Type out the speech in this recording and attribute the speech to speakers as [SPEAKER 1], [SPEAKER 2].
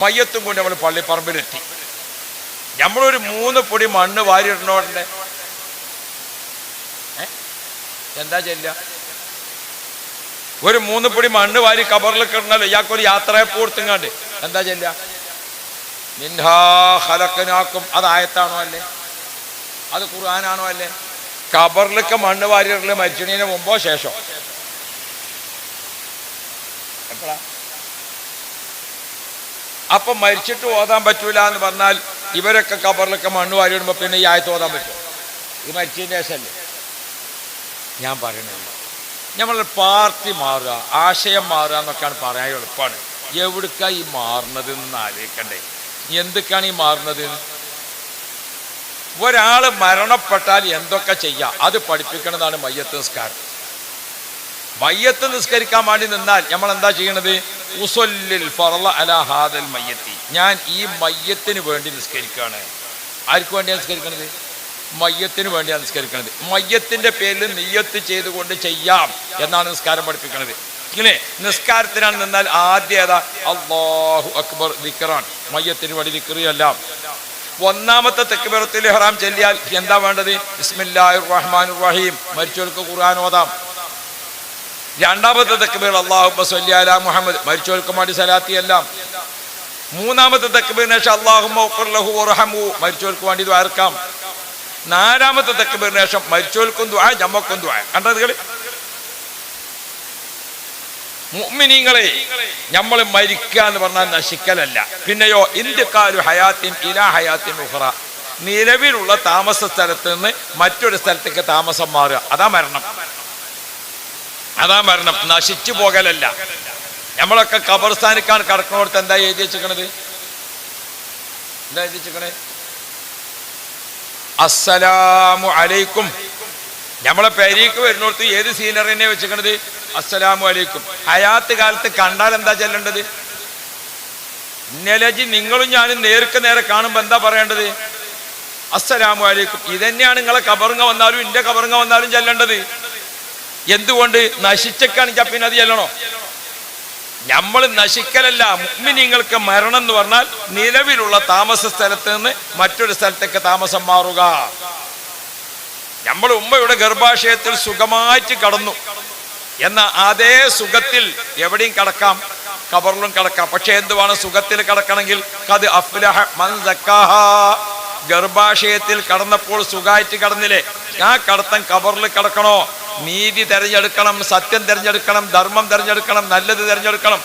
[SPEAKER 1] മയ്യത്തും കൊണ്ട് നമ്മൾ പള്ളിപ്പറമ്പിലെത്തി. നമ്മളൊരു 3 പൊടി മണ്ണ് വാരിയിടണോടെ എന്താ ചെല്ലുക? ഒരു 3 പൊടി മണ്ണ് വാരി കബറിലേക്ക് ഇടണല്ലോ. ഇയാൾക്കൊരു യാത്രയെ പൂർത്തിങ്ങാണ്ട് എന്താ ചെല്ലുക? മിൻഹാ ഖലഖനാക്കും. അത് ആയത്താണോ അല്ലേ? അത് ഖുർആനാണോ അല്ലേ? കബറിലേക്ക് മണ്ണ് വാരിയിടല് മരിച്ചതിന് മുമ്പോ ശേഷം? എപ്പോഴാ? അപ്പം മരിച്ചിട്ട് ഓതാൻ പറ്റൂല എന്ന് പറഞ്ഞാൽ ഇവരൊക്കെ കബറിലൊക്കെ മണ്ണ് വാരിയിടുമ്പോൾ പിന്നെ ഈ ആയത്ത് ഓതാൻ പറ്റും? ഇത് മരിച്ചതിന് ശേഷമല്ലേ? ഞാൻ പറയണില്ല. നമ്മൾ പാർട്ടി മാറുക, ആശയം മാറുക എന്നൊക്കെയാണ് പറയാൻ എളുപ്പമാണ്. എവിടേക്കാണ് ഈ മാറുന്നത് എന്ന് ആലോചിക്കണ്ടേ? എന്തൊക്കെയാണ് ഈ മാറുന്നത്? ഒരാൾ മരണപ്പെട്ടാൽ എന്തൊക്കെ ചെയ്യാം അത് പഠിപ്പിക്കുന്നതാണ് മയ്യത്ത് നിസ്കാരം. മയ്യത്ത് നിസ്കരിക്കാൻ വേണ്ടി നിന്നാൽ നമ്മൾ എന്താ ചെയ്യണത്? ഉസല്ലിൽ ഫർള അലാ ഹാദൽ മയ്യത്തി. ഞാൻ ഈ മയ്യത്തിന് വേണ്ടി നിസ്കരിക്കുകയാണ്. ആർക്ക് വേണ്ടിയാണ് നിസ്കരിക്കണത്? മയ്യത്തിന് വേണ്ടിയാണ് നിസ്കരിക്കുന്നത്. മയ്യത്തിന്റെ പേരിൽ നിയ്യത്ത് ചെയ്തുകൊണ്ട് ചെയ്യാം എന്നാണ് നിസ്കാരം പഠിപ്പിക്കുന്നത്. ഇങ്ങനെ നിസ്കാരത്തിനാണ് നിന്നാൽ ആദ്യം ഏതാ? അല്ലാഹു അക്ബർ ദിക്റാൻ. മയ്യത്തിന് വേണ്ടി ദിക്റെല്ലാം. ഒന്നാമത്തെ തക്ബീറത്തുൽ ഇഹ്റാം ചൊല്ലിയാൽ എന്താ വേണ്ടത്? ബിസ്മില്ലാഹിർ റഹ്മാനിർ റഹീം. മരിച്ചവർക്ക് ഖുർആൻ ഓതാം. രണ്ടാമത്തെ തക്ബീർ അല്ലാഹുമ്മ സ്വല്ലി അലാ മുഹമ്മദ്. മരിച്ചവർക്ക് വേണ്ടി സലാത്തി എല്ലാം. മൂന്നാമത്തെ തക്ബീറിന് ശേഷം അല്ലാഹുമ്മ ഗ്ഫിർ ലഹു വർഹംഹു. മരിച്ചവർക്ക് വേണ്ടി ദുആർക്കാം. നാലാമത്തെ തക്ബീറിന് ശേഷം മരിച്ചവർക്കും ദുആ ഞമ്മക്കും ദുആ. കണ്ടത് കളി? മുഅ്മിനീങ്ങളെ, നമ്മൾ മരിക്കുക എന്ന് പറഞ്ഞാൽ നശിക്കലല്ല. പിന്നെയോ ഇന്തിഖാലു ഹയാത്തിൻ ഇലാ ഹയാത്തിൻ ഉഖറ. നിലവിലുള്ള താമസ സ്ഥലത്ത് നിന്ന് മറ്റൊരു സ്ഥലത്തേക്ക് താമസം മാറുക. അതാ മരണം. അതാ മരണം. നശിച്ചു പോകലല്ല. നമ്മളൊക്കെ ഖബർസ്ഥാനിക്കാണ് കടക്കണോടത്ത് എന്താ എഴുതി വെച്ചിരിക്കണത്? എന്താ എഴുതി വെച്ചിരിക്കണേ? അസ്സലാമു അലൈക്കും. നമ്മളെ പെരീക്ക് വരുന്നിടത്ത് ഏത് സീനറിനെ വെച്ചിരിക്കണത്? അസ്സലാമു അലൈക്കും. ഹയാത്ത് കാലത്ത് കണ്ടാൽ എന്താ ചെല്ലേണ്ടത്? നിലജി നിങ്ങളും ഞാനും നേർക്ക് നേരെ കാണുമ്പോൾ എന്താ പറയേണ്ടത്? അസ്സലാമു അലൈക്കും. ഇതന്നെയാണ് നിങ്ങളെ കബറുങ്ങ വന്നാലും എൻ്റെ കബറുങ്ങ വന്നാലും ചെല്ലേണ്ടത്. എന്തുകൊണ്ട്? നശിച്ചൊക്കെയാണെങ്കിൽ പിന്നെ അത് ചെല്ലണോ? നമ്മൾ നശിക്കലല്ല. മുഅ്മിനീങ്ങൾക്ക് മരണം എന്ന് പറഞ്ഞാൽ നിലവിലുള്ള താമസ സ്ഥലത്ത് നിന്ന് മറ്റൊരു സ്ഥലത്തേക്ക് താമസം മാറുക. നമ്മൾ ഉമ്മയുടെ ഗർഭാശയത്തിൽ സുഖമായിട്ട് കടന്നു എന്ന അതേ സുഖത്തിൽ എവിടെയും കടക്കാം, ഖബറിലും കടക്കാം. പക്ഷെ എന്തുവാണ്? സുഖത്തിൽ കടക്കണമെങ്കിൽ ഖദ് അഫ്ലഹ മൻ സക്കാഹ. ഗർഭാശയത്തിൽ കടന്നപ്പോൾ സുഖമായിട്ട് കടന്നില്ലേ? ആ കടത്തം ഖബറിൽ കടക്കണോ? നീതി തിരഞ്ഞെടുക്കണം, സത്യം തിരഞ്ഞെടുക്കണം, ധർമ്മം തിരഞ്ഞെടുക്കണം, നല്ലത് തിരഞ്ഞെടുക്കണം.